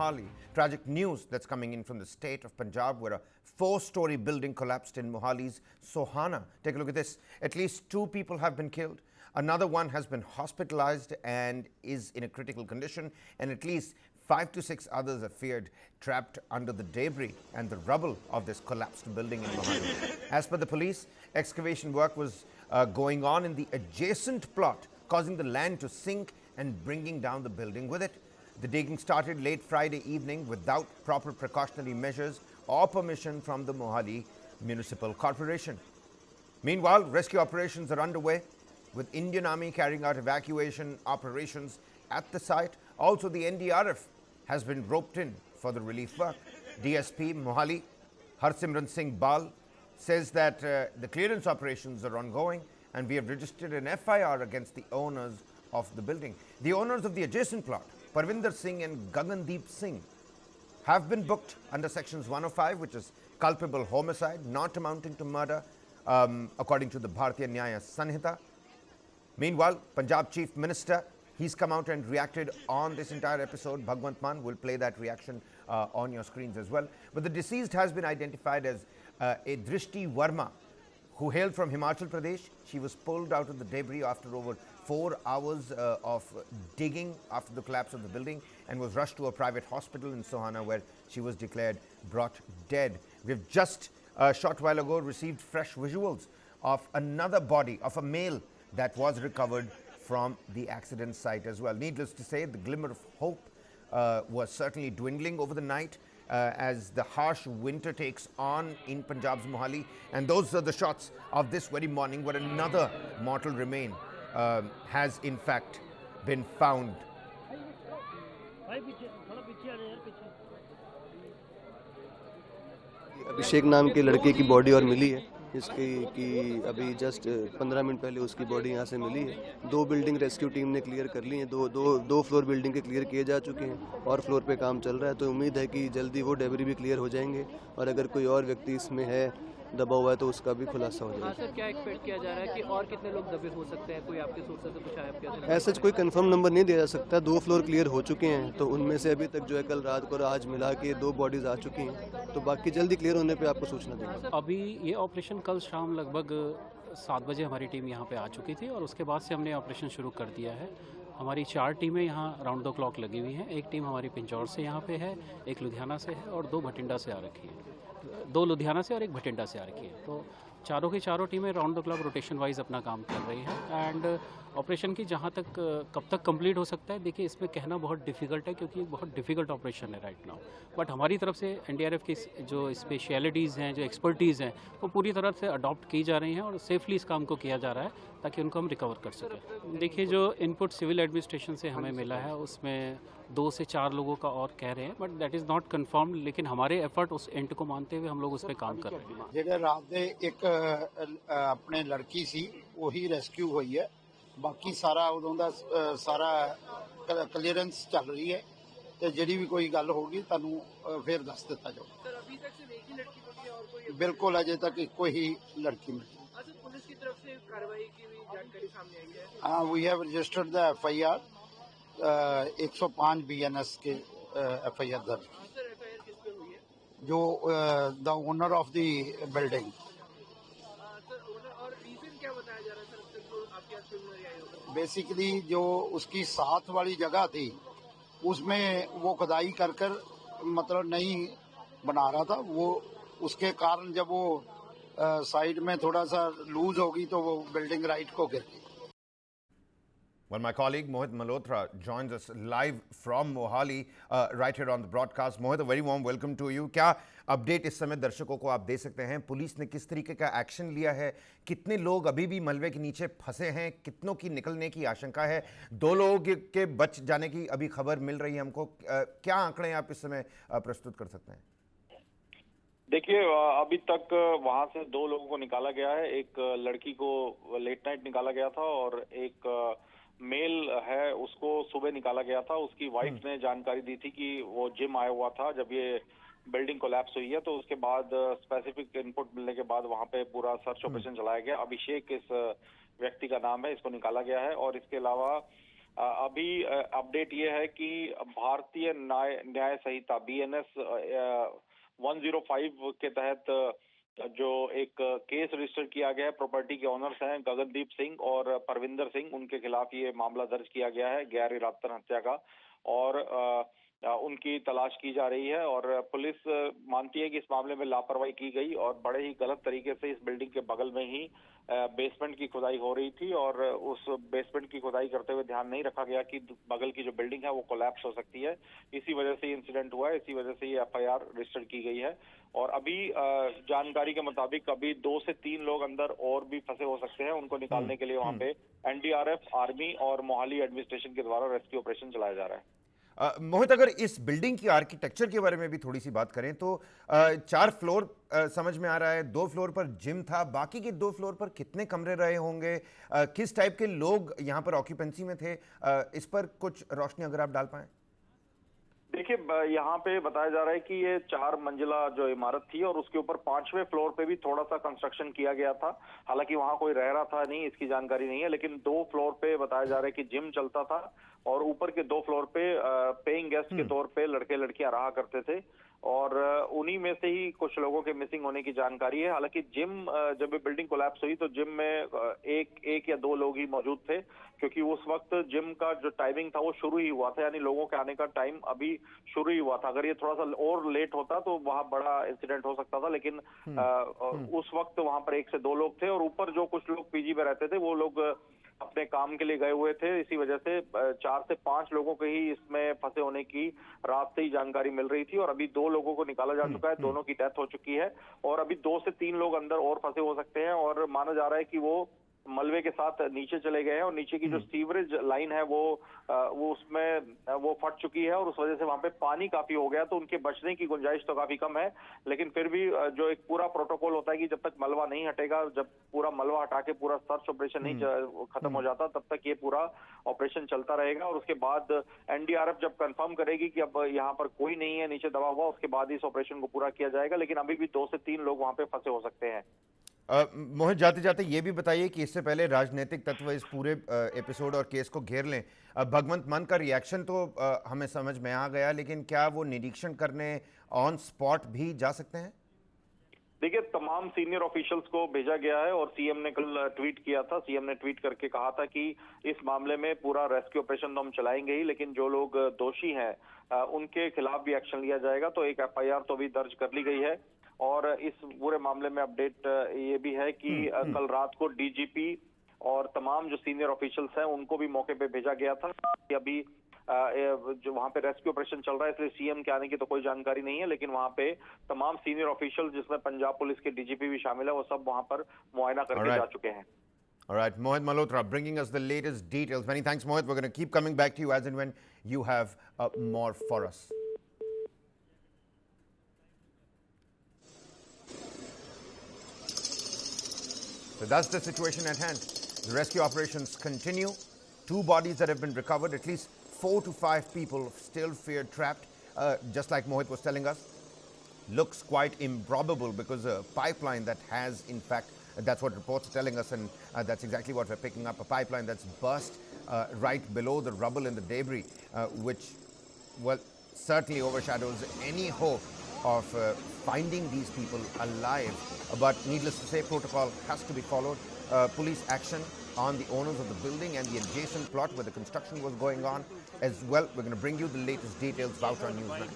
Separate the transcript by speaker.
Speaker 1: Mohali. Tragic news that's coming in from the state of Punjab, where a four-story building collapsed in Mohali's Sohana. Take a look at this. At least 2 people have been killed. Another one has been hospitalized and is in a critical condition. And at least 5 to 6 others are feared trapped under the debris and the rubble of this collapsed building in Mohali. As per the police, excavation work was going on in the adjacent plot, causing the land to sink and bringing down the building with it. The digging started late Friday evening without proper precautionary measures or permission from the Mohali Municipal Corporation. Meanwhile, rescue operations are underway, with Indian Army carrying out evacuation operations at the site. Also, the NDRF has been roped in for the relief work. DSP Mohali, Harsimran Singh Bal, says that the clearance operations are ongoing and we have registered an FIR against the owners of the building. The owners of the adjacent plot, Parvinder Singh and Gagandeep Singh, have been booked under sections 105, which is culpable homicide not amounting to murder, according to the Bharatiya Nyaya Sanhita. Meanwhile, Punjab Chief Minister, he's come out and reacted on this entire episode. Bhagwant Mann will play that reaction on your screens as well. But the deceased has been identified as a Drishti Verma, who hailed from Himachal Pradesh. She was pulled out of the debris after over 4 hours of digging after the collapse of the building and was rushed to a private hospital in Sohana, where she was declared brought dead. We've just a short while ago received fresh visuals of another body of a male that was recovered from the accident site as well. Needless to say, the glimmer of hope was certainly dwindling over the night as the harsh winter takes on in Punjab's Mohali. And those are the shots of this very morning, where another mortal remain has in fact been found.
Speaker 2: अभिषेक नाम के लड़के की body और मिली है, जिसकी कि अभी just 15 minute पहले उसकी बॉडी यहाँ से मिली है। 2 बिल्डिंग रेस्क्यू टीम ने क्लियर कर ली हैं, दो फ्लोर बिल्डिंग के क्लियर किए जा चुके हैं और फ्लोर पे काम चल रहा है। तो उम्मीद है कि जल्दी वो डेबरी भी क्लियर हो जाएंगे और अगर कोई और व्यक्ति इसमें है दबा हुआ है तो उसका भी खुलासा हो जाएगा।
Speaker 3: सर, क्या एक्सपेक्ट किया जा रहा है कि और कितने लोग दबे हो सकते हैं? कोई आपके सोर्स से कुछ आया?
Speaker 2: ऐसा कोई कंफर्म नंबर नहीं दिया जा सकता। 2 फ्लोर क्लियर हो चुके हैं, तो उनमें से अभी तक जो है कल रात को और आज मिला के 2 बॉडीज आ चुकी हैं, तो बाकी जल्दी क्लियर होने पे आपको सूचना देंगे।
Speaker 4: अभी ये ऑपरेशन कल शाम लगभग 7 बजे हमारी टीम यहाँ पे आ चुकी थी और उसके बाद से हमने ऑपरेशन शुरू कर दिया है। हमारी 4 टीमें यहाँ राउंड द क्लॉक लगी हुई हैं। एक टीम हमारी पिंजौर से यहाँ पे है, एक लुधियाना से है और 2 भटिंडा से आ रखी है। 2 लुधियाना से और 1 भटिंडा से आ रखी है। तो चारों की चारों टीमें round the clock rotation wise अपना काम कर रही हैं। एंड ऑपरेशन की जहाँ तक कब तक कंप्लीट हो सकता है, देखिए इसमें कहना बहुत डिफ़िकल्ट है क्योंकि बहुत डिफ़िकल्ट ऑपरेशन है राइट नाउ। बट हमारी तरफ से एनडीआरएफ की जो स्पेशलिटीज़ हैं, जो एक्सपर्टीज़ हैं, वो पूरी तरह से अडॉप्ट की जा रही हैं और सेफली इस काम को किया जा रहा है ताकि उनको हम रिकवर कर सकें। देखिए, जो इनपुट सिविल एडमिनिस्ट्रेशन से हमें मिला है उसमें 2 से 4 लोगों का और कह रहे हैं, but that is not confirmed. लेकिन हमारे एफर्ट उस एंड को मानते हुए हम लोग उस पर काम कर रहे हैं।
Speaker 5: ਜਿਹੜੇ ਰਾਤ ਦੇ ਇੱਕ ਆਪਣੇ ਲੜਕੀ ਸੀ ਉਹੀ ਰੈਸਕਿਊ ਹੋਈ ਹੈ। ਬਾਕੀ ਸਾਰਾ ਉਦੋਂ ਦਾ ਸਾਰਾ ਕਲੀਅਰੈਂਸ ਚੱਲ ਰਹੀ ਹੈ ਤੇ ਜਿਹੜੀ ਵੀ ਕੋਈ ਗੱਲ ਹੋਗੀ ਤੁਹਾਨੂੰ ਫਿਰ ਦੱਸ ਦਿੱਤਾ ਜਾਊਗਾ।
Speaker 3: सर, अभी तक सिर्फ एक ही लड़की मिली है और कोई?
Speaker 5: ਬਿਲਕੁਲ ਅਜੇ ਤੱਕ ਇੱਕੋ ਹੀ ਲੜਕੀ ਮਿਲੀ।
Speaker 3: अच्छा, पुलिस की तरफ से कार्रवाई की हुई जानकारी सामने आई है?
Speaker 5: हाँ, we have registered the FIR 105 BNS के FIR दर्ज की।
Speaker 3: सर, एफआईआर किस पे हुई है?
Speaker 5: जो the owner of the building.
Speaker 3: Sir, और रीजन क्या बताया जा रहा है? सर, तो आपके यहाँ प्रिलिमिनरी आई होगा।
Speaker 5: बेसिकली जो उसकी साथ वाली जगह थी उसमें वो खुदाई कर कर मतलब नहीं बना रहा था, वो उसके कारण जब वो साइड में थोड़ा सा लूज होगी तो वो बिल्डिंग राइट को गिर गई।
Speaker 1: Well, my colleague Mohit Malhotra joins us live from Mohali right here on the broadcast. Mohit, a very warm welcome to you. क्या अपडेट इस समय दर्शकों को आप दे सकते हैं? पुलिस ने किस तरीके का एक्शन लिया है? कितने लोग अभी भी मलबे के नीचे फंसे हैं? कितनों की निकलने की आशंका है? 2 लोगों के बच जाने की अभी खबर मिल रही है हमको। क्या आंकड़े आप इस समय प्रस्तुत कर सकते हैं?
Speaker 6: देखिए, अभी तक वहां से 2 लोगों को निकाला गया है। एक लड़की को लेट नाइट निकाला गया था और एक मेल है उसको सुबह निकाला गया था। उसकी वाइफ ने जानकारी दी थी कि वो जिम आया हुआ था जब ये बिल्डिंग कोलैप्स हुई है। तो उसके बाद स्पेसिफिक इनपुट मिलने के बाद वहां पे पूरा सर्च ऑपरेशन चलाया गया। अभिषेक इस व्यक्ति का नाम है, इसको निकाला गया है। और इसके अलावा अभी अपडेट ये है कि भारतीय न्याय संहिता BNS 105 के तहत जो एक केस रजिस्टर किया गया है, प्रॉपर्टी के ओनर्स हैं गगनदीप सिंह और परविंदर सिंह, उनके खिलाफ ये मामला दर्ज किया गया है गैर इरादतन हत्या का, और उनकी तलाश की जा रही है। और पुलिस मानती है कि इस मामले में लापरवाही की गई और बड़े ही गलत तरीके से इस बिल्डिंग के बगल में ही बेसमेंट की खुदाई हो रही थी, और उस बेसमेंट की खुदाई करते हुए ध्यान नहीं रखा गया कि बगल की जो बिल्डिंग है वो कोलैप्स हो सकती है। इसी वजह से इंसिडेंट हुआ है, इसी वजह से ये FIR रजिस्टर की गई है। और अभी जानकारी के मुताबिक अभी 2 से 3 लोग अंदर और भी फंसे हो सकते हैं, उनको निकालने के लिए वहां पे NDRF, आर्मी और मोहाली एडमिनिस्ट्रेशन के द्वारा रेस्क्यू ऑपरेशन चलाया जा रहा है।
Speaker 1: मोहित, अगर इस बिल्डिंग की आर्किटेक्चर के बारे में भी थोड़ी सी बात करें तो 4 फ्लोर समझ में आ रहा है, 2 फ्लोर पर जिम था, बाकी के 2 फ्लोर पर कितने कमरे रहे होंगे, किस टाइप के लोग यहाँ पर ऑक्यूपेंसी में थे, इस पर कुछ रोशनी अगर आप डाल पाएं।
Speaker 6: देखिए, यहाँ पे बताया जा रहा है कि ये 4 मंजिला जो इमारत थी और उसके ऊपर 5वें फ्लोर पे भी थोड़ा सा कंस्ट्रक्शन किया गया था। हालांकि वहाँ कोई रह रहा था नहीं, इसकी जानकारी नहीं है, लेकिन 2 फ्लोर पे बताया जा रहा है कि जिम चलता था और ऊपर के 2 फ्लोर पे पेइंग गेस्ट के तौर पे लड़के लड़कियां रहा करते थे, और उन्हीं में से ही कुछ लोगों के मिसिंग होने की जानकारी है। हालांकि जिम जब ये बिल्डिंग कोलैप्स हुई तो जिम में एक या 2 लोग ही मौजूद थे, क्योंकि उस वक्त जिम का जो टाइमिंग था वो शुरू ही हुआ था, यानी लोगों के आने का टाइम अभी शुरू ही हुआ था। अगर ये थोड़ा सा और लेट होता तो वहां बड़ा इंसिडेंट हो सकता था, लेकिन उस वक्त वहां पर 1 से 2 लोग थे, और ऊपर जो कुछ लोग PG में रहते थे वो लोग अपने काम के लिए गए हुए थे। इसी वजह से 4 से 5 लोगों के ही इसमें फंसे होने की रात से ही जानकारी मिल रही थी, और अभी 2 लोगों को निकाला जा चुका है, दोनों की डेथ हो चुकी है, और अभी 2 से 3 लोग अंदर और फंसे हो सकते हैं, और माना जा रहा है कि वो मलबे के साथ नीचे चले गए हैं, और नीचे की जो सीवरेज लाइन है वो उसमें वो फट चुकी है, और उस वजह से वहां पे पानी काफी हो गया, तो उनके बचने की गुंजाइश तो काफी कम है। लेकिन फिर भी जो एक पूरा प्रोटोकॉल होता है कि जब तक मलबा नहीं हटेगा, जब पूरा मलबा हटा के पूरा सर्च ऑपरेशन नहीं खत्म हो जाता, तब तक ये पूरा ऑपरेशन चलता रहेगा, और उसके बाद NDRF जब कंफर्म करेगी कि अब यहाँ पर कोई नहीं है नीचे दबा हुआ, उसके बाद इस ऑपरेशन को पूरा किया जाएगा। लेकिन अभी भी 2 से 3 लोग वहां पे फंसे हो सकते हैं।
Speaker 1: मोहित, जाते जाते ये भी बताइए कि इससे पहले राजनीतिक तत्व इस पूरे एपिसोड और केस को घेर लें, भगवंत मान का रिएक्शन तो हमें समझ में आ गया, लेकिन क्या वो निरीक्षण करने ऑन स्पॉट भी जा सकते हैं?
Speaker 6: देखिए, तमाम सीनियर ऑफिशियल्स को भेजा गया है, और CM ने कल ट्वीट किया था। CM ने ट्वीट करके कहा था कि इस मामले में पूरा रेस्क्यू ऑपरेशन तो हम चलाएंगे ही, लेकिन जो लोग दोषी हैं उनके खिलाफ भी एक्शन लिया जाएगा। तो एक FIR तो भी दर्ज कर ली गई है, और इस पूरे मामले में अपडेट ये भी है कि कल रात को DGP और तमाम जो सीनियर ऑफिशियल्स हैं उनको भी मौके पे भेजा गया था। अभी जो वहां पे रेस्क्यू ऑपरेशन चल रहा है, इसलिए CM के आने की तो कोई जानकारी नहीं है, लेकिन वहां पे तमाम सीनियर ऑफिशियल्स, जिसमें पंजाब पुलिस के DGP भी शामिल है, वो सब वहां पर मुआयना करके जा चुके हैं।
Speaker 1: All right, Mohit Malhotra bringing us the latest details. Many thanks, Mohit. We're going to keep coming back to you as and when you have more for us. So that's the situation at hand. The rescue operations continue. 2 bodies that have been recovered. At least 4 to 5 people still feared trapped. Just like Mohit was telling us, looks quite improbable because a pipeline that has, in fact, that's what reports are telling us, and that's exactly what we're picking up, a pipeline that's burst right below the rubble and the debris, which, well, certainly overshadows any hope of finding these people alive. But needless to say, protocol has to be followed. Police action on the owners of the building and the adjacent plot where the construction was going on as well. We're going to bring you the latest details. Voucher News 9.